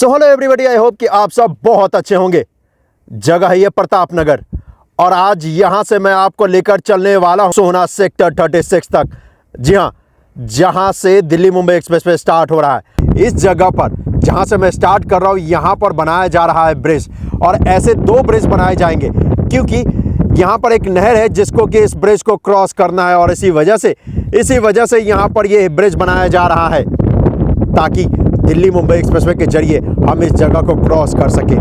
So hello everybody, I hope कि आप सब बहुत अच्छे होंगे। जगह है ये प्रताप नगर और आज यहां से मैं आपको लेकर चलने वाला हूं सोहना सेक्टर 36 तक। जी हां, जहां से Delhi Mumbai express way start हो रहा है। इस जगह पर जहां से मैं स्टार्ट कर रहा हूं, यहां पर बनाया जा रहा है ब्रिज, और ऐसे 2 ब्रिज बनाए जाएंगे क्योंकि यहाँ पर एक नहर है जिसको कि इस ब्रिज को क्रॉस करना है, और इसी वजह से यहाँ पर ये ब्रिज बनाया जा रहा है ताकि दिल्ली मुंबई एक्सप्रेसवे के जरिए हम इस जगह को क्रॉस कर सकें।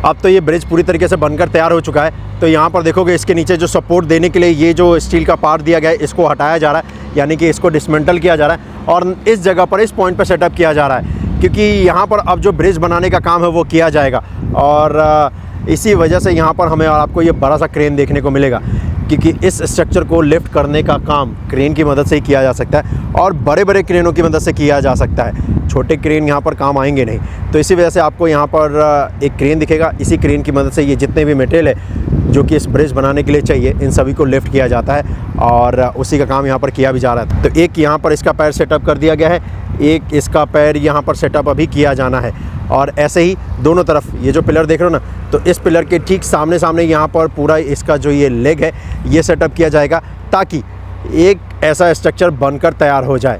अब तो ये ब्रिज पूरी तरीके से बनकर तैयार हो चुका है। तो यहाँ पर देखोगे इसके नीचे जो सपोर्ट देने के लिए ये जो स्टील का पार्ट दिया गया है, इसको हटाया जा रहा है, यानी कि इसको डिसमेंटल किया जा रहा है और इस जगह पर इस पॉइंट पर सेटअप किया जा रहा है क्योंकि यहाँ पर अब जो ब्रिज बनाने का काम है वो किया जाएगा। और इसी वजह से यहाँ पर हमें और आपको ये बड़ा सा क्रेन देखने को मिलेगा क्योंकि इस स्ट्रक्चर को लिफ्ट करने का काम क्रेन की मदद से ही किया जा सकता है और बड़े बड़े क्रेनों की मदद से किया जा सकता है। छोटे क्रेन यहाँ पर काम आएंगे नहीं। तो इसी वजह से आपको यहाँ पर एक क्रेन दिखेगा। इसी क्रेन की मदद से ये जितने भी मटेरियल है जो कि इस ब्रिज बनाने के लिए चाहिए, इन सभी को लिफ्ट किया जाता है और उसी का काम यहाँ पर किया भी जा रहा है। तो एक यहाँ पर इसका पैर सेटअप कर दिया गया है, एक इसका पैर यहाँ पर सेटअप अभी किया जाना है। और ऐसे ही दोनों तरफ ये जो पिलर देख रहे हो ना, तो इस पिलर के ठीक सामने सामने यहाँ पर पूरा इसका जो ये लेग है ये सेटअप किया जाएगा ताकि एक ऐसा स्ट्रक्चर बनकर तैयार हो जाए।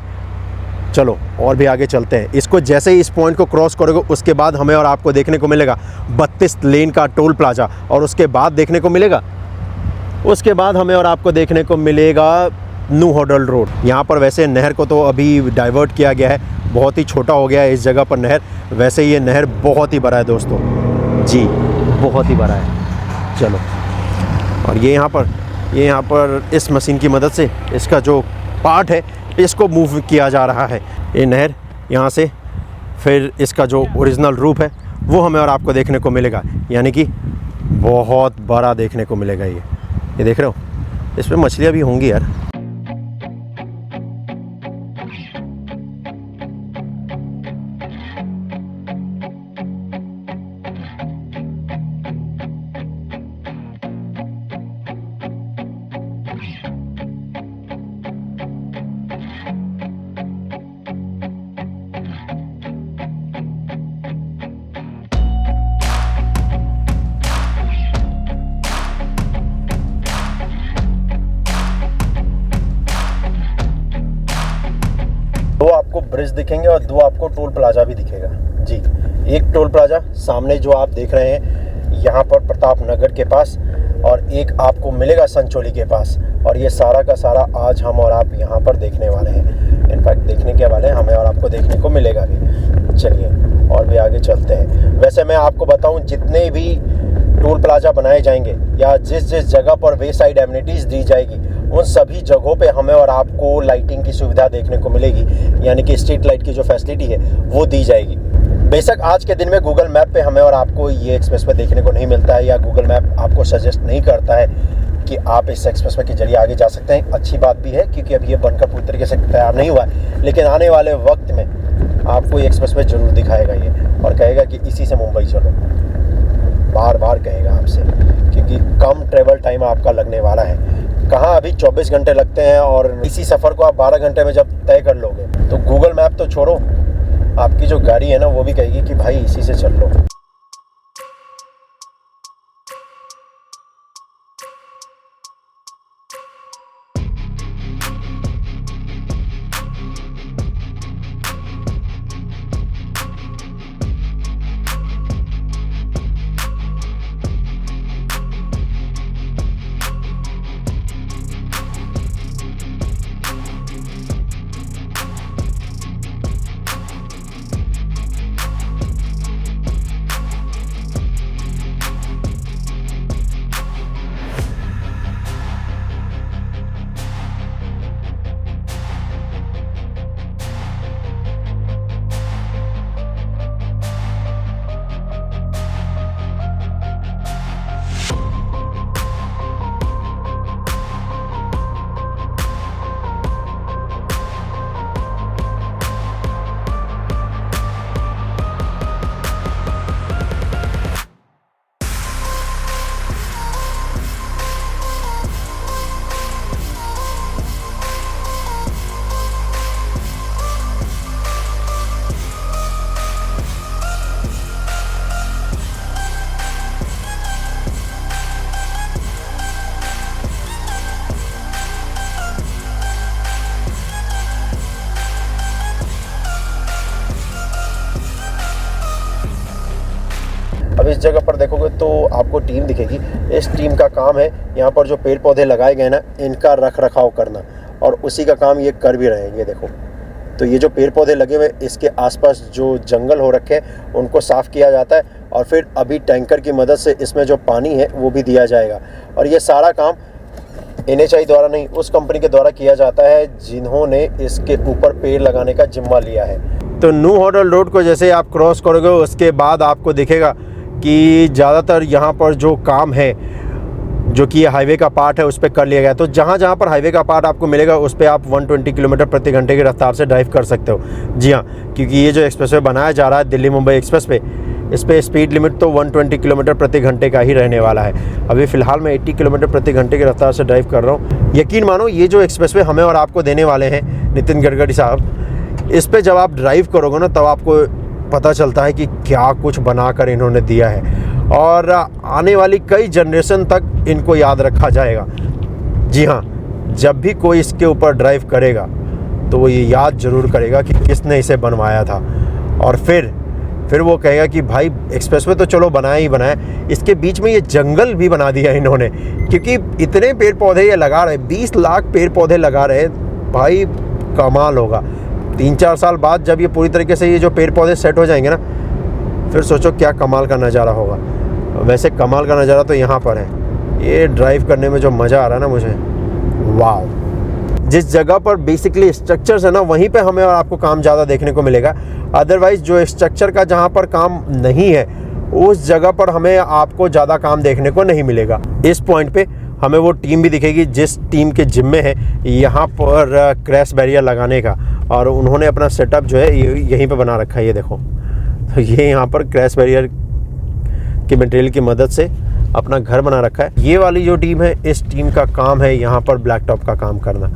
चलो और भी आगे चलते हैं। इसको जैसे ही इस पॉइंट को क्रॉस करोगे उसके बाद हमें और आपको देखने को मिलेगा 32 लेन का टोल प्लाजा, और उसके बाद हमें और आपको देखने को मिलेगा न्यू होटल रोड। यहाँ पर वैसे नहर को तो अभी डाइवर्ट किया गया है, बहुत ही छोटा हो गया है इस जगह पर नहर। वैसे ये नहर बहुत ही बड़ा है दोस्तों, जी बहुत ही बड़ा है। चलो, और ये यहाँ पर इस मशीन की मदद से इसका जो पार्ट है इसको मूव किया जा रहा है। ये नहर यहाँ से फिर इसका जो ओरिजिनल रूप है वो हमें और आपको देखने को मिलेगा, यानी कि बहुत बड़ा देखने को मिलेगा। ये देख रहे हो, इसमें मछलियाँ भी होंगी यार। दो आपको ब्रिज दिखेंगे और 2 आपको टोल प्लाजा भी दिखेगा। जी, एक टोल प्लाजा सामने जो आप देख रहे हैं यहाँ पर प्रताप नगर के पास, और एक आपको मिलेगा संचोली के पास। और ये सारा का सारा आज हम और आप यहाँ पर देखने वाले हैं। इनफैक्ट देखने के वाले हैं, हमें और आपको देखने को मिलेगा भी। चलिए और भी आगे चलते हैं। वैसे मैं आपको बताऊँ, जितने भी टोल प्लाजा बनाए जाएंगे या जिस जगह पर वे साइड एमिनिटीज़ दी जाएगी, उन सभी जगहों पे हमें और आपको लाइटिंग की सुविधा देखने को मिलेगी, यानी कि स्ट्रीट लाइट की जो फैसिलिटी है वो दी जाएगी। बेशक आज के दिन में गूगल मैप पे हमें और आपको ये एक्सप्रेसवे देखने को नहीं मिलता है, या गूगल मैप आपको सजेस्ट नहीं करता है कि आप इस एक्सप्रेसवे के जरिए आगे जा सकते हैं। अच्छी बात भी है क्योंकि अभी ये बनकर पूरी तरीके से तैयार नहीं हुआ है, लेकिन आने वाले वक्त में आपको ये एक्सप्रेसवे जरूर दिखाएगा ये, और कहेगा कि इसी से मुंबई चलो। बार बार कहेगा आपसे, क्योंकि कम ट्रेवल टाइम आपका लगने वाला है। कहाँ अभी 24 घंटे लगते हैं, और इसी सफ़र को आप 12 घंटे में जब तय कर लोगे तो गूगल मैप तो छोड़ो, आपकी जो गाड़ी है ना वो भी कहेगी कि भाई इसी से चल लो। अब इस जगह पर देखोगे तो आपको टीम दिखेगी। इस टीम का काम है यहाँ पर जो पेड़ पौधे लगाए गए ना, इनका रख रखाव करना, और उसी का काम ये कर भी रहे हैं। ये देखो, तो ये जो पेड़ पौधे लगे हुए, इसके आसपास जो जंगल हो रखे हैं उनको साफ़ किया जाता है, और फिर अभी टैंकर की मदद से इसमें जो पानी है वो भी दिया जाएगा। और ये सारा काम NHAI द्वारा नहीं, उस कंपनी के द्वारा किया जाता है जिन्होंने इसके ऊपर पेड़ लगाने का जिम्मा लिया है। तो न्यू होटल रोड को जैसे आप क्रॉस करोगे उसके बाद आपको दिखेगा कि ज़्यादातर यहाँ पर जो काम है, जो कि हाईवे का पार्ट है, उस पर कर लिया गया। तो जहाँ जहाँ पर हाईवे का पार्ट आपको मिलेगा उस पर आप 120 किलोमीटर प्रति घंटे की रफ्तार से ड्राइव कर सकते हो। जी हाँ, क्योंकि ये जो एक्सप्रेसवे बनाया जा रहा है दिल्ली मुंबई एक्सप्रेस पे, इस पर स्पीड लिमिट तो 120 किलोमीटर प्रति घंटे का ही रहने वाला है। अभी फ़िलहाल मैं 80 किलोमीटर प्रति घंटे की रफ्तार से ड्राइव कर रहा हूँ। यकीन मानो, ये जो एक्सप्रेसवे हमें और आपको देने वाले हैं नितिन गडकरी साहब, इस पर जब आप ड्राइव करोगे ना, तब आपको पता चलता है कि क्या कुछ बनाकर इन्होंने दिया है, और आने वाली कई जनरेशन तक इनको याद रखा जाएगा। जी हाँ, जब भी कोई इसके ऊपर ड्राइव करेगा तो वो ये याद ज़रूर करेगा कि किसने इसे बनवाया था, और फिर वो कहेगा कि भाई एक्सप्रेसवे तो चलो बनाया ही बनाया, इसके बीच में ये जंगल भी बना दिया इन्होंने। क्योंकि इतने पेड़ पौधे ये लगा रहे, 20 लाख पेड़ पौधे लगा रहे, भाई कमाल होगा। 3-4 साल बाद जब ये पूरी तरीके से ये जो पेड़ पौधे सेट हो जाएंगे ना, फिर सोचो क्या कमाल का नज़ारा होगा। वैसे कमाल का नज़ारा तो यहाँ पर है, ये ड्राइव करने में जो मज़ा आ रहा है ना मुझे, वाव। जिस जगह पर बेसिकली स्ट्रक्चर्स है ना, वहीं पे हमें और आपको काम ज़्यादा देखने को मिलेगा। अदरवाइज़ जो स्ट्रक्चर का जहाँ पर काम नहीं है, उस जगह पर हमें आपको ज़्यादा काम देखने को नहीं मिलेगा। इस पॉइंट पे हमें वो टीम भी दिखेगी जिस टीम के जिम्मे है यहाँ पर क्रैश बैरियर लगाने का, और उन्होंने अपना सेटअप जो है यहीं पे बना रखा है। ये देखो, तो ये यहाँ पर क्रैश बैरियर के मटेरियल की मदद से अपना घर बना रखा है। ये वाली जो टीम है, इस टीम का काम है यहाँ पर ब्लैक टॉप का काम करना।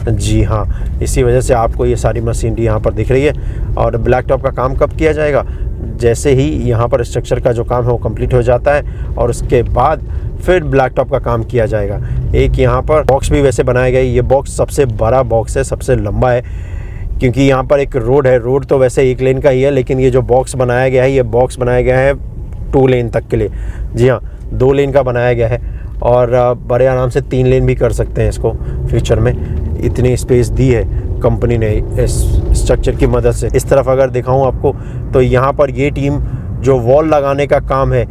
जी हाँ, इसी वजह से आपको ये सारी मशीनरी यहाँ पर दिख रही है। और ब्लैक टॉप का काम कब किया जाएगा? जैसे ही यहाँ पर स्ट्रक्चर का जो काम है वो कंप्लीट हो जाता है, और उसके बाद फिर ब्लैक टॉप का काम किया जाएगा। एक यहाँ पर बॉक्स भी वैसे बनाया गया है। ये बॉक्स सबसे बड़ा बॉक्स है, सबसे लंबा है, क्योंकि यहाँ पर एक रोड है। रोड तो वैसे 1 लेन का ही है, लेकिन ये जो बॉक्स बनाया गया है, ये बॉक्स बनाया गया है 2 लेन तक के लिए। जी हाँ, 2 लेन का बनाया गया है, और बड़े आराम से 3 लेन भी कर सकते हैं इसको फ्यूचर में। इतनी स्पेस दी है कंपनी ने इस स्ट्रक्चर की मदद से। इस तरफ अगर दिखाऊं आपको, तो यहाँ पर ये टीम जो वॉल लगाने का काम है,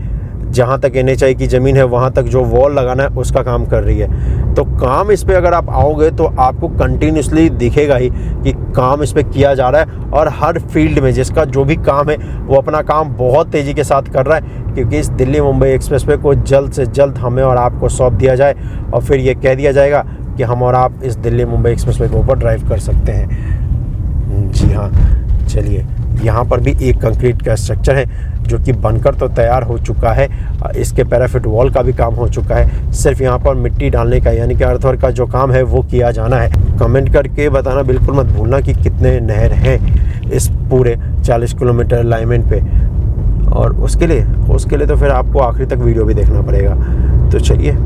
जहाँ तक NHAI की ज़मीन है वहाँ तक जो वॉल लगाना है उसका काम कर रही है। तो काम इस पे अगर आप आओगे तो आपको कंटिन्यूसली दिखेगा ही कि काम इस पे किया जा रहा है, और हर फील्ड में जिसका जो भी काम है वो अपना काम बहुत तेज़ी के साथ कर रहा है, क्योंकि इस दिल्ली मुंबई एक्सप्रेसवे को जल्द से जल्द हमें और आपको सौंप दिया जाए, और फिर ये कह दिया जाएगा कि हम और आप इस दिल्ली मुंबई एक्सप्रेसवे के ऊपर ड्राइव कर सकते हैं। जी हाँ, चलिए, यहाँ पर भी एक कंक्रीट का स्ट्रक्चर है जो कि बनकर तो तैयार हो चुका है। इसके पैराफिट वॉल का भी काम हो चुका है। सिर्फ यहाँ पर मिट्टी डालने का, यानी कि अर्थवर्क का जो काम है वो किया जाना है। कमेंट करके बताना बिल्कुल मत भूलना कि कितने नहर हैं इस पूरे 40 किलोमीटर अलाइनमेंट पे, और उसके लिए तो फिर आपको आखिरी तक वीडियो भी देखना पड़ेगा। तो चलिए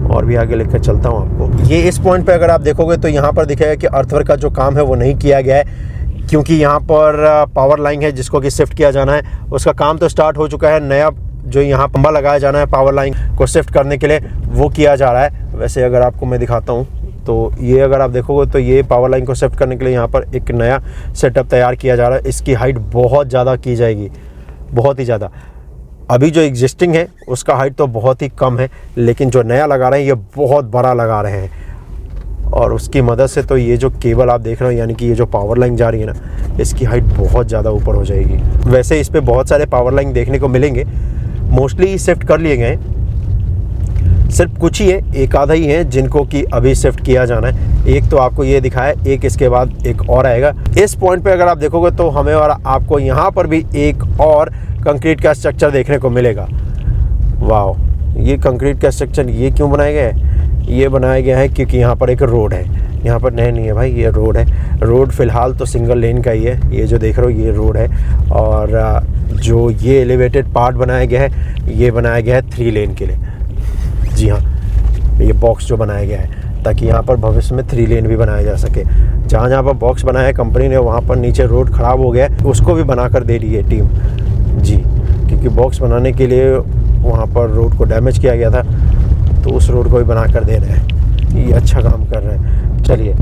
और भी आगे लेकर चलता हूँ आपको। ये इस पॉइंट पे अगर आप देखोगे तो यहाँ पर दिखेगा कि अर्थवर्क का जो काम है वो नहीं किया गया है, क्योंकि यहाँ पर पावर लाइन है जिसको कि शिफ्ट किया जाना है। उसका काम तो स्टार्ट हो चुका है। नया जो यहाँ पंबा लगाया जाना है पावर लाइन को शिफ्ट करने के लिए, वो किया जा रहा है। वैसे अगर आपको मैं दिखाता हूँ तो ये अगर आप देखोगे तो ये पावर लाइन को शिफ्ट करने के लिए यहाँ पर एक नया सेटअप तैयार किया जा रहा है। इसकी हाइट बहुत ज़्यादा की जाएगी, बहुत ही ज़्यादा। अभी जो एग्जिस्टिंग है उसका हाइट तो बहुत ही कम है, लेकिन जो नया लगा रहे हैं ये बहुत बड़ा लगा रहे हैं, और उसकी मदद से तो ये जो केबल आप देख रहे हो, यानी कि ये जो पावर लाइन जा रही है ना, इसकी हाइट बहुत ज़्यादा ऊपर हो जाएगी। वैसे इस पे बहुत सारे पावर लाइन देखने को मिलेंगे, मोस्टली शिफ्ट कर लिए गए हैं। सिर्फ कुछ ही है, एक आधा ही है जिनको कि अभी शिफ्ट किया जाना है। एक तो आपको ये दिखाया, एक इसके बाद एक और आएगा। इस पॉइंट पे अगर आप देखोगे तो हमें और आपको यहाँ पर भी एक और कंक्रीट का स्ट्रक्चर देखने को मिलेगा। वाह, ये कंक्रीट का स्ट्रक्चर ये क्यों बनाया गया है? ये बनाया गया है क्योंकि यहाँ पर एक रोड है। यहाँ पर नहीं है भाई, ये रोड है। रोड फ़िलहाल तो सिंगल लेन का ही है, ये जो देख रहे हो ये रोड है, और जो ये एलिवेटेड पार्ट बनाया गया है ये बनाया गया है 3 लेन के लिए। जी हाँ, ये बॉक्स जो बनाया गया है ताकि यहाँ पर भविष्य में 3 लेन भी बनाया जा सके। जहाँ जहाँ पर बॉक्स बनाया है कंपनी ने, वहाँ पर नीचे रोड ख़राब हो गया है, उसको भी बना कर दे रही है टीम। जी, क्योंकि बॉक्स बनाने के लिए वहाँ पर रोड को डैमेज किया गया था, तो उस रोड को भी बना कर दे रहे हैं। ये अच्छा काम कर रहे हैं। चलिए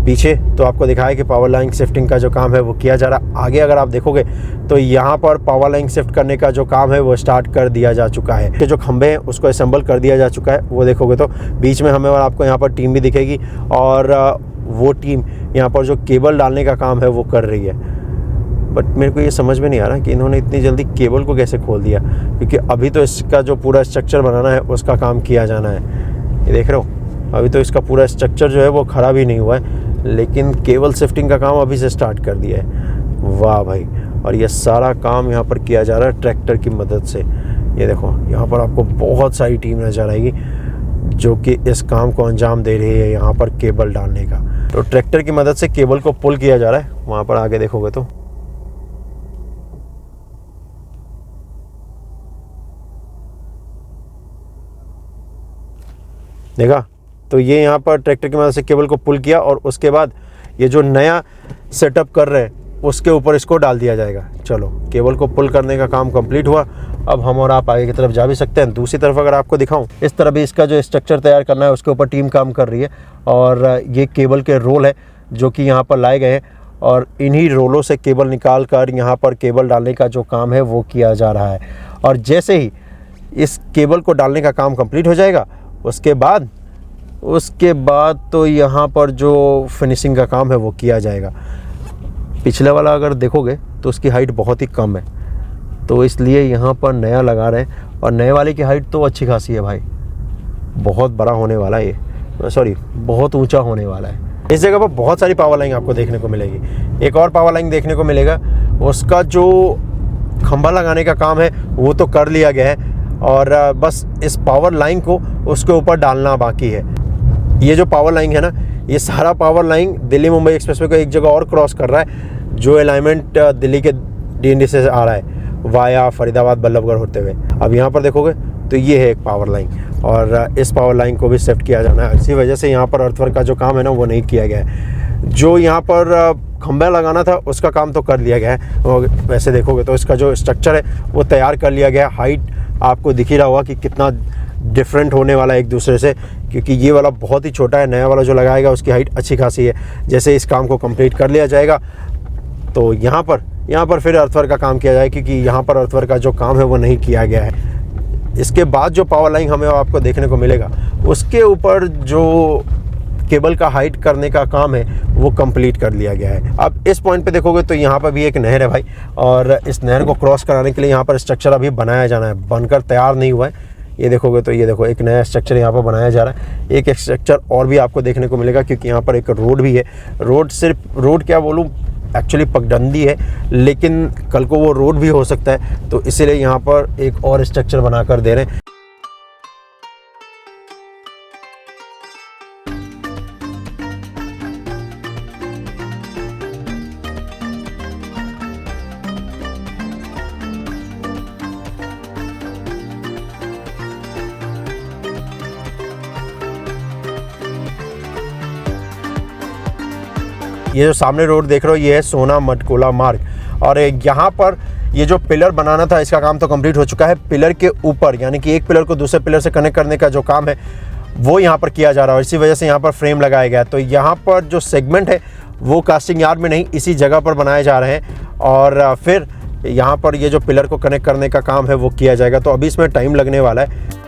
पीछे तो आपको दिखाया कि पावर लाइन शिफ्टिंग का जो काम है वो किया जा रहा। आगे अगर आप देखोगे तो यहाँ पर पावर लाइन शिफ्ट करने का जो काम है वो स्टार्ट कर दिया जा चुका है। कि जो खंभे हैं उसको असेंबल कर दिया जा चुका है। वो देखोगे तो बीच में हमें और आपको यहाँ पर टीम भी दिखेगी, और वो टीम यहाँ पर जो केबल डालने का काम है वो कर रही है। बट मेरे को ये समझ में नहीं आ रहा कि इन्होंने इतनी जल्दी केबल को कैसे खोल दिया, क्योंकि अभी तो इसका जो पूरा स्ट्रक्चर बनाना है उसका काम किया जाना है। ये देख रहे हो, अभी तो इसका पूरा स्ट्रक्चर जो है वो खड़ा भी नहीं हुआ है, लेकिन केबल शिफ्टिंग का काम अभी से स्टार्ट कर दिया है। वाह भाई। और ये सारा काम यहाँ पर किया जा रहा है ट्रैक्टर की मदद से। ये देखो यहाँ पर आपको बहुत सारी टीम नज़र आएगी जो कि इस काम को अंजाम दे रही है यहाँ पर केबल डालने का। तो ट्रैक्टर की मदद से केबल को पुल किया जा रहा है। वहाँ पर आगे देखोगे तो देखा, तो ये यहाँ पर ट्रैक्टर की मदद से केबल को पुल किया, और उसके बाद ये जो नया सेटअप कर रहे हैं उसके ऊपर इसको डाल दिया जाएगा। चलो केबल को पुल करने का काम कंप्लीट हुआ। अब हम और आप आगे की तरफ जा भी सकते हैं। दूसरी तरफ अगर आपको दिखाऊं, इस तरफ भी इसका जो स्ट्रक्चर तैयार करना है उसके ऊपर टीम काम कर रही है, और ये केबल के रोल है जो कि यहाँ पर लाए गए हैं, और इन्हीं रोलों से केबल निकाल कर यहाँ पर केबल डालने का जो काम है वो किया जा रहा है। और जैसे ही इस केबल को डालने का काम कंप्लीट हो जाएगा उसके बाद तो यहाँ पर जो फिनिशिंग का काम है वो किया जाएगा। पिछले वाला अगर देखोगे तो उसकी हाइट बहुत ही कम है, तो इसलिए यहाँ पर नया लगा रहे हैं, और नए वाले की हाइट तो अच्छी खासी है भाई, बहुत बड़ा होने वाला है ये, सॉरी बहुत ऊंचा होने वाला है। इस जगह पर बहुत सारी पावर लाइन आपको देखने को मिलेगी। एक और पावर लाइन देखने को मिलेगा, उसका जो खंभा लगाने का काम है वो तो कर लिया गया है, और बस इस पावर लाइन को उसके ऊपर डालना बाकी है। ये जो पावर लाइन है ना, ये सारा power line Delhi Mumbai expressway को एक जगह और क्रॉस कर रहा है, जो अलाइनमेंट दिल्ली के डीएनडी से आ रहा है वाया फरीदाबाद बल्लभगढ़ होते हुए। अब यहाँ पर देखोगे तो ये है एक पावर लाइन, और इस पावर लाइन को भी शिफ्ट किया जाना है। इसी वजह से यहाँ पर अर्थवर्क का जो काम है ना वो नहीं किया गया है। जो यहाँ पर खंभा लगाना था उसका काम तो कर लिया गया है। वैसे देखोगे तो इसका जो स्ट्रक्चर है वो तैयार कर लिया गया है। हाइट आपको दिख ही रहा होगा कि कितना डिफरेंट होने वाला है एक दूसरे से, क्योंकि ये वाला बहुत ही छोटा है, नया वाला जो लगाएगा उसकी हाइट अच्छी खासी है। जैसे इस काम को कंप्लीट कर लिया जाएगा तो यहाँ पर फिर अर्थवर्क का काम किया जाए, क्योंकि यहाँ पर अर्थवर्क का जो काम है वो नहीं किया गया है। इसके बाद जो पावर लाइन हमें आपको देखने को मिलेगा उसके ऊपर जो केबल का हाइट करने का काम है वो कंप्लीट कर लिया गया है। अब इस पॉइंट पे देखोगे तो यहाँ पर भी एक नहर है भाई, और इस नहर को क्रॉस कराने के लिए यहाँ पर स्ट्रक्चर अभी बनाया जाना है, बनकर तैयार नहीं हुआ है। ये देखोगे तो ये देखो एक नया स्ट्रक्चर यहाँ पर बनाया जा रहा है। एक स्ट्रक्चर और भी आपको देखने को मिलेगा, क्योंकि यहाँ पर एक रोड भी है। रोड क्या बोलूँ, एक्चुअली पगडंडी है, लेकिन कल को वो रोड भी हो सकता है, तो इसीलिए यहाँ पर एक और स्ट्रक्चर बनाकर दे रहे हैं। ये जो सामने रोड देख रहे हो ये है सोना मटकोला मार्ग, और यहाँ पर ये जो पिलर बनाना था इसका काम तो कंप्लीट हो चुका है। पिलर के ऊपर यानी कि एक पिलर को दूसरे पिलर से कनेक्ट करने का जो काम है वो यहाँ पर किया जा रहा है, इसी वजह से यहाँ पर फ्रेम लगाया गया है। तो यहाँ पर जो सेगमेंट है वो कास्टिंग यार्ड में नहीं, इसी जगह पर बनाए जा रहे हैं, और फिर यहाँ पर ये जो पिलर को कनेक्ट करने का काम है वो किया जाएगा। तो अभी इसमें टाइम लगने वाला है।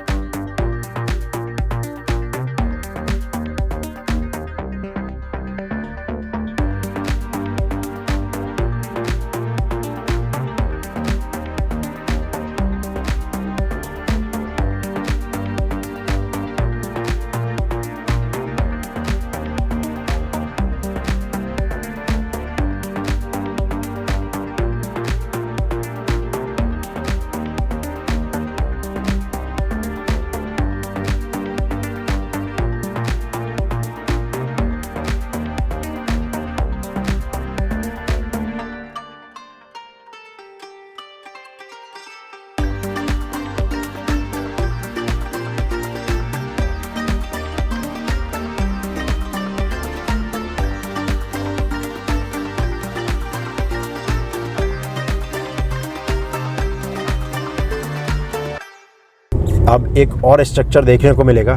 अब एक और स्ट्रक्चर देखने को मिलेगा,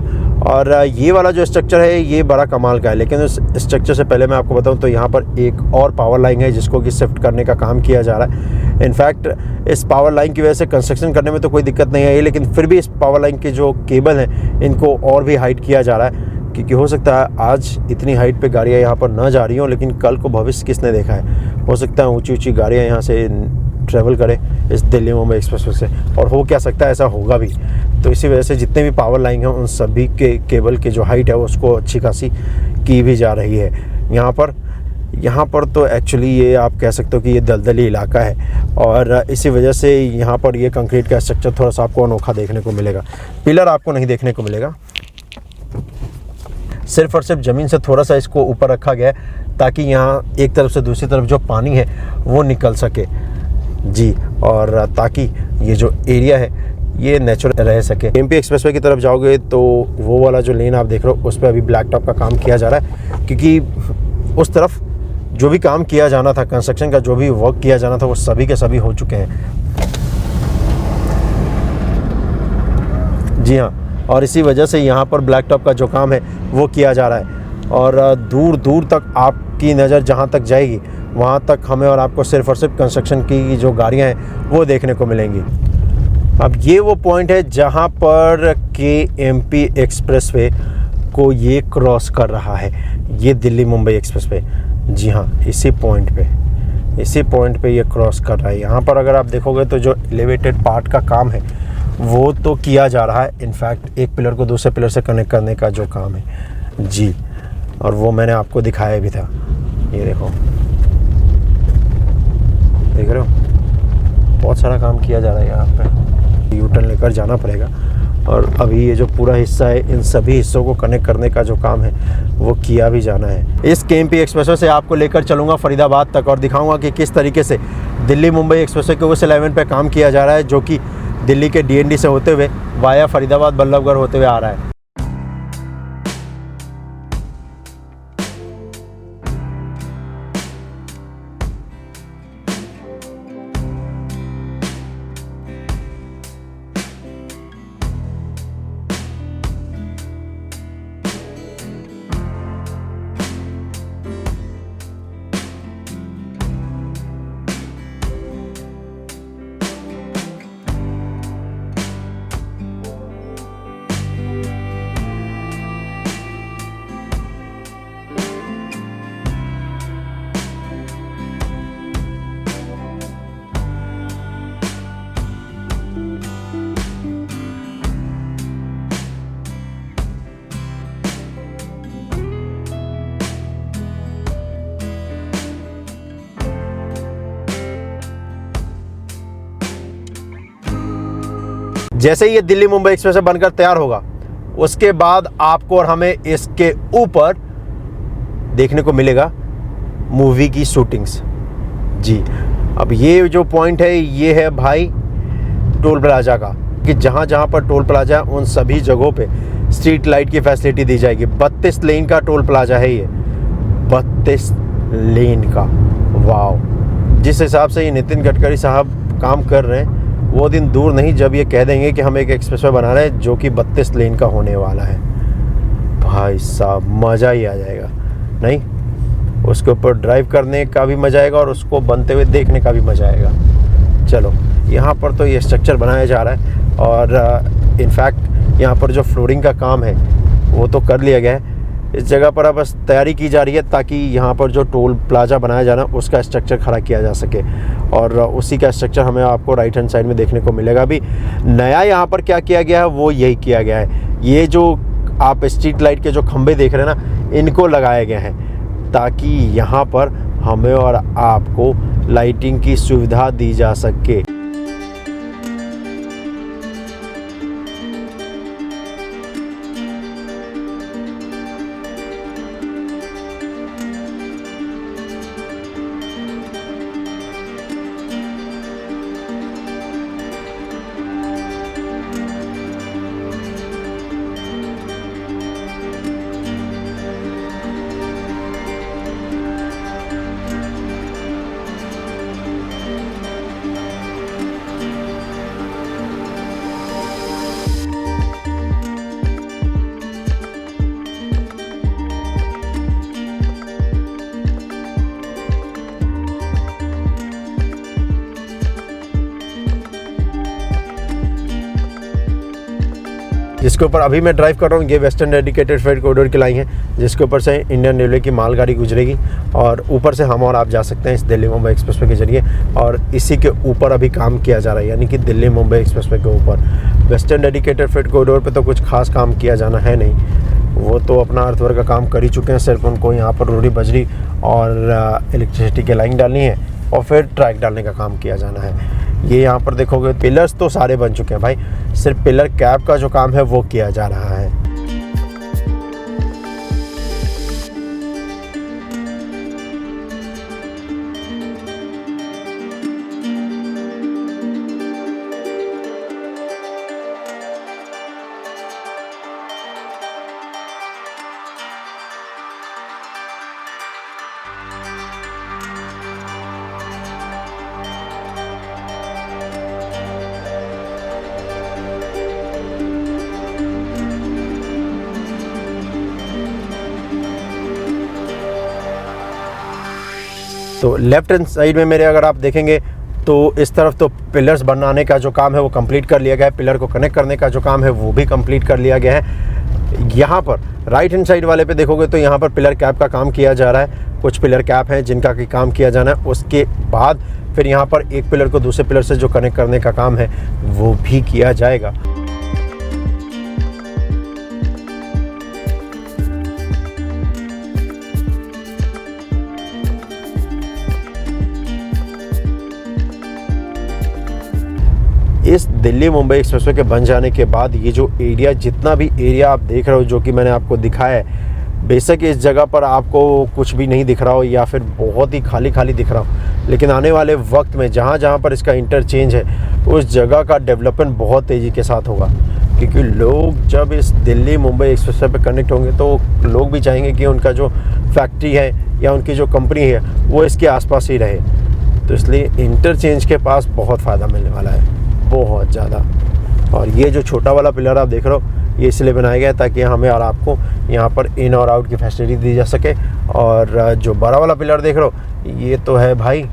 और ये वाला जो स्ट्रक्चर है ये बड़ा कमाल का है। लेकिन उस स्ट्रक्चर से पहले मैं आपको बताऊं तो यहाँ पर एक और पावर लाइन है जिसको कि शिफ्ट करने का काम किया जा रहा है। इनफैक्ट इस पावर लाइन की वजह से कंस्ट्रक्शन करने में तो कोई दिक्कत नहीं आई, लेकिन फिर भी इस पावर लाइन के जो केबल हैं इनको और भी हाइट किया जा रहा है, क्योंकि हो सकता है आज इतनी हाइट पे गाड़ियाँ यहाँ पर ना जा रही हों, लेकिन कल को भविष्य किसने देखा है। हो सकता है ऊंची ऊंची गाड़ियाँ यहाँ से ट्रैवल करें इस दिल्ली मुंबई एक्सप्रेसवे से, और हो क्या सकता है ऐसा होगा भी। तो इसी वजह से जितने भी पावर लाइन हैं उन सभी के केबल की जो हाइट है उसको अच्छी खासी की भी जा रही है। यहाँ पर तो एक्चुअली ये आप कह सकते हो कि ये दलदली इलाका है, और इसी वजह से यहाँ पर ये कंक्रीट का स्ट्रक्चर थोड़ा सा आपको अनोखा देखने को मिलेगा। पिलर आपको नहीं देखने को मिलेगा, सिर्फ और सिर्फ ज़मीन से थोड़ा सा इसको ऊपर रखा गया है ताकि यहाँ एक तरफ से दूसरी तरफ जो पानी है वो निकल सके जी, और ताकि ये जो एरिया है ये नेचुरल रह सके। एमपी एक्सप्रेसवे की तरफ जाओगे तो वो वाला जो लेन आप देख रहे हो उस पर अभी ब्लैक टॉप का काम किया जा रहा है, क्योंकि उस तरफ जो भी काम किया जाना था, कंस्ट्रक्शन का जो भी वर्क किया जाना था वो सभी के सभी हो चुके हैं जी हाँ। और इसी वजह से यहाँ पर ब्लैक टॉप का जो काम है वो किया जा रहा है, और दूर दूर तक आपकी नज़र जहाँ तक जाएगी वहाँ तक हमें और आपको सिर्फ और सिर्फ कंस्ट्रक्शन की जो गाड़ियाँ हैं वो देखने को मिलेंगी। अब ये वो पॉइंट है जहाँ पर KMP एक्सप्रेसवे को ये क्रॉस कर रहा है, ये दिल्ली मुंबई एक्सप्रेसवे। जी हाँ, इसी पॉइंट पे ये क्रॉस कर रहा है। यहाँ पर अगर आप देखोगे तो जो एलिवेटेड पार्ट का काम है वो तो किया जा रहा है, इनफैक्ट एक पिलर को दूसरे पिलर से कनेक्ट करने का जो काम है जी, और वो मैंने आपको दिखाया भी था। ये देखो, देख रहे हो, बहुत सारा काम किया जा रहा है यहाँ पे। यू टर्न लेकर जाना पड़ेगा, और अभी ये जो पूरा हिस्सा है इन सभी हिस्सों को कनेक्ट करने का जो काम है वो किया भी जाना है। इस KMP एक्सप्रेसवे से आपको लेकर चलूँगा फरीदाबाद तक और दिखाऊंगा कि किस तरीके से दिल्ली मुंबई एक्सप्रेसवे के उस 11 पे काम किया जा रहा है जो कि दिल्ली के DND से होते हुए वाया फरीदाबाद बल्लभगढ़ होते हुए आ रहा है। जैसे ही ये दिल्ली मुंबई एक्सप्रेस बनकर तैयार होगा उसके बाद आपको और हमें इसके ऊपर देखने को मिलेगा मूवी की शूटिंग्स जी। अब ये जो पॉइंट है ये है भाई टोल प्लाजा का, कि जहाँ जहाँ पर टोल प्लाजा है उन सभी जगहों पे स्ट्रीट लाइट की फैसिलिटी दी जाएगी। 32 लेन का टोल प्लाजा है ये, 32 लेन का। वाह, जिस हिसाब से ये नितिन गडकरी साहब काम कर रहे हैं वो दिन दूर नहीं जब ये कह देंगे कि हम एक एक्सप्रेसवे बना रहे हैं जो कि 32 लेन का होने वाला है। भाई साहब मज़ा ही आ जाएगा, नहीं उसके ऊपर ड्राइव करने का भी मज़ा आएगा और उसको बनते हुए देखने का भी मज़ा आएगा। चलो, यहाँ पर तो ये स्ट्रक्चर बनाया जा रहा है, और इनफैक्ट यहाँ पर जो फ्लोरिंग का काम है वो तो कर लिया गया है। इस जगह पर अब बस तैयारी की जा रही है ताकि यहाँ पर जो टोल प्लाजा बनाया जाना उसका स्ट्रक्चर खड़ा किया जा सके, और उसी का स्ट्रक्चर हमें आपको राइट हैंड साइड में देखने को मिलेगा। अभी नया यहाँ पर क्या किया गया है वो यही किया गया है, ये जो आप स्ट्रीट लाइट के जो खंभे देख रहे हैं ना इनको लगाए गए हैं ताकि यहाँ पर हमें और आपको लाइटिंग की सुविधा दी जा सके। जिसके ऊपर अभी मैं ड्राइव कर रहा हूँ, ये वेस्टर्न डेडिकेटेड फ्रेट कॉरिडोर की लाइन है, जिसके ऊपर से इंडियन रेलवे की मालगाड़ी गुजरेगी और ऊपर से हम और आप जा सकते हैं इस दिल्ली मुंबई एक्सप्रेसवे के जरिए। और इसी के ऊपर अभी काम किया जा रहा है, यानी कि दिल्ली मुंबई एक्सप्रेसवे के ऊपर। वेस्टर्न डेडिकेटेड फ्रेट कॉरिडोर पे तो कुछ खास काम किया जाना है नहीं, वो तो अपना अर्थवर्क का काम कर ही चुके हैं। सिर्फ उनको यहाँ पर रोडी बजरी और इलेक्ट्रिसिटी की लाइन डालनी है और फिर ट्रैक डालने का काम किया जाना है। ये यहाँ पर देखोगे पिलर्स तो सारे बन चुके हैं भाई, सिर्फ पिलर कैप का जो काम है वो किया जा रहा है। तो लेफ्ट हैंड साइड में मेरे अगर आप देखेंगे तो इस तरफ तो पिलर्स बनाने का जो काम है वो कंप्लीट कर लिया गया है, पिलर को कनेक्ट करने का जो काम है वो भी कंप्लीट कर लिया गया है। यहाँ पर राइट हैंड साइड वाले पे देखोगे तो यहाँ पर पिलर कैप का काम किया जा रहा है। कुछ पिलर कैप हैं जिनका कि काम किया जाना है, उसके बाद फिर यहाँ पर एक पिलर को दूसरे पिलर से जो कनेक्ट करने का काम है वो भी किया जाएगा। इस दिल्ली मुंबई एक्सप्रेसवे के बन जाने के बाद ये जो एरिया, जितना भी एरिया आप देख रहे हो जो कि मैंने आपको दिखाया है, बेशक इस जगह पर आपको कुछ भी नहीं दिख रहा हो या फिर बहुत ही खाली खाली दिख रहा हो, लेकिन आने वाले वक्त में जहाँ जहाँ पर इसका इंटरचेंज है उस जगह का डेवलपमेंट बहुत तेज़ी के साथ होगा। क्योंकि लोग जब इस दिल्ली मुंबई एक्सप्रेसवे पे कनेक्ट होंगे तो लोग भी चाहेंगे कि उनका जो फैक्ट्री है या उनकी जो कंपनी है वो इसके आसपास ही रहे। तो इसलिए इंटरचेंज के पास बहुत फ़ायदा मिलने वाला है, बहुत ज़्यादा। और ये जो छोटा वाला पिलर आप देख रहे हो ये इसलिए बनाया गया है ताकि हमें और आपको यहाँ पर इन और आउट की फैसिलिटी दी जा सके। और जो बड़ा वाला पिलर देख रहे हो ये तो है भाई,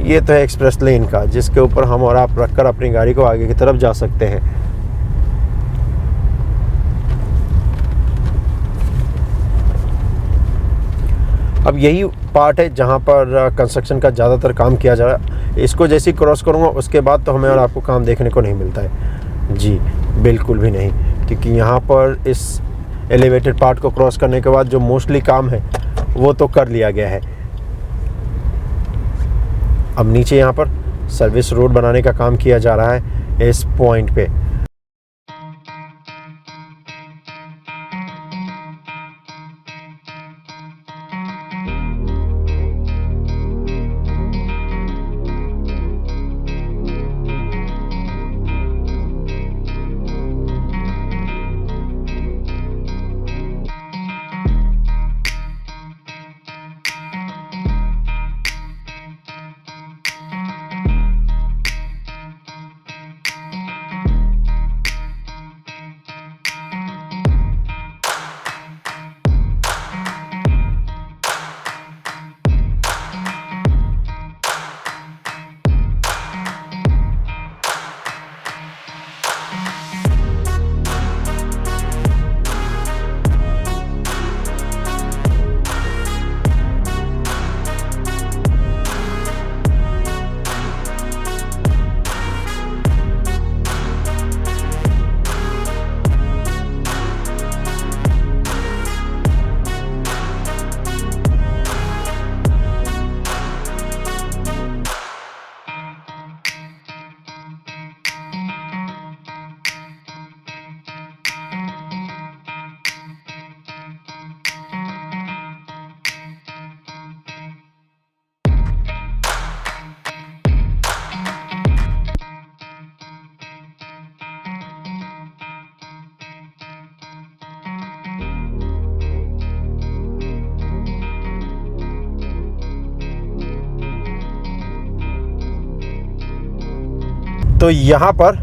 ये तो है एक्सप्रेस लेन का, जिसके ऊपर हम और आप रखकर अपनी गाड़ी को आगे की तरफ जा सकते हैं। अब यही पार्ट है जहाँ पर कंस्ट्रक्शन का ज़्यादातर काम किया जा रहा है। इसको जैसे ही क्रॉस करूँगा उसके बाद तो हमें और आपको काम देखने को नहीं मिलता है जी, बिल्कुल भी नहीं। क्योंकि यहाँ पर इस एलिवेटेड पार्ट को क्रॉस करने के बाद जो मोस्टली काम है वो तो कर लिया गया है। अब नीचे यहाँ पर सर्विस रोड बनाने का काम किया जा रहा है इस पॉइंट पे। तो यहाँ पर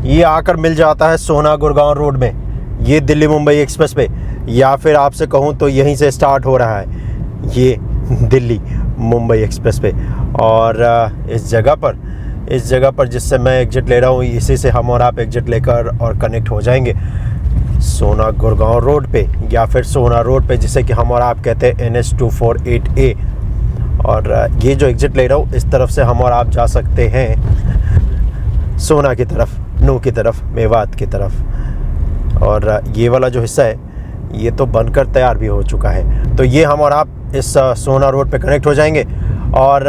ये आकर मिल जाता है सोहना गुड़गांव रोड में, ये दिल्ली मुंबई एक्सप्रेस पे, या फिर आपसे कहूँ तो यहीं से स्टार्ट हो रहा है ये दिल्ली मुंबई एक्सप्रेस पे। और इस जगह पर इस जगह पर जिससे मैं एग्जिट ले रहा हूँ, इसी से हम और आप एग्जिट लेकर और कनेक्ट हो जाएंगे सोना गुड़गांव रोड पे, या फिर सोना रोड पे जिसे कि हम और आप कहते हैं NH 248A। और ये जो एग्जिट ले रहा हूँ, इस तरफ से हम और आप जा सकते हैं सोना की तरफ, नू की तरफ, मेवात की तरफ। और ये वाला जो हिस्सा है ये तो बनकर तैयार भी हो चुका है। तो ये हम और आप इस सोना रोड पे कनेक्ट हो जाएंगे और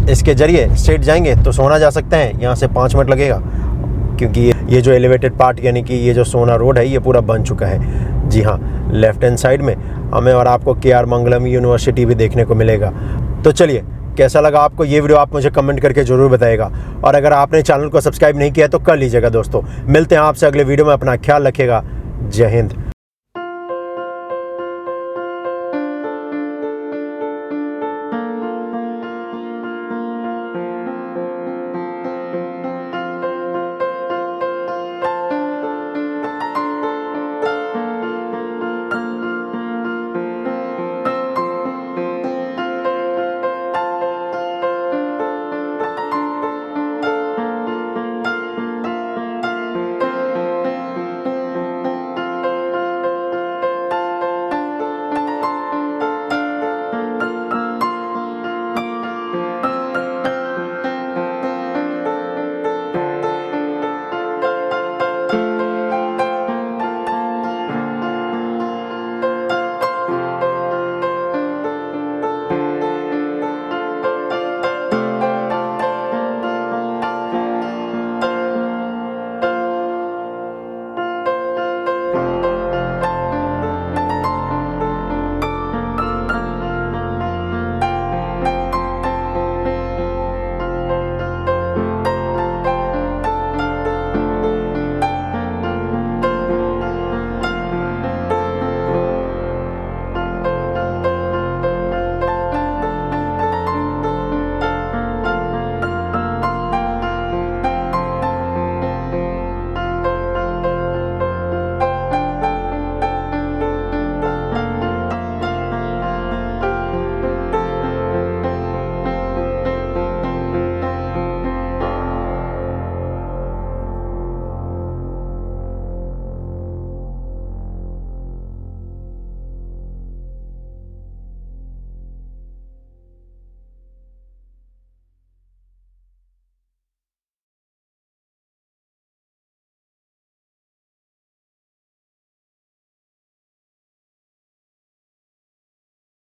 इसके ज़रिए स्ट्रेट जाएंगे तो सोना जा सकते हैं। यहाँ से 5 मिनट लगेगा, क्योंकि ये जो एलिवेटेड पार्ट यानी कि ये जो सोना रोड है ये पूरा बन चुका है। जी हाँ, लेफ्ट हैंड साइड में हमें और आपको KR मंगलम यूनिवर्सिटी भी देखने को मिलेगा। तो चलिए, कैसा लगा आपको ये वीडियो आप मुझे कमेंट करके ज़रूर बताइएगा। और अगर आपने चैनल को सब्सक्राइब नहीं किया तो कर लीजिएगा दोस्तों। मिलते हैं आपसे अगले वीडियो में, अपना ख्याल रखिएगा। जय हिंद।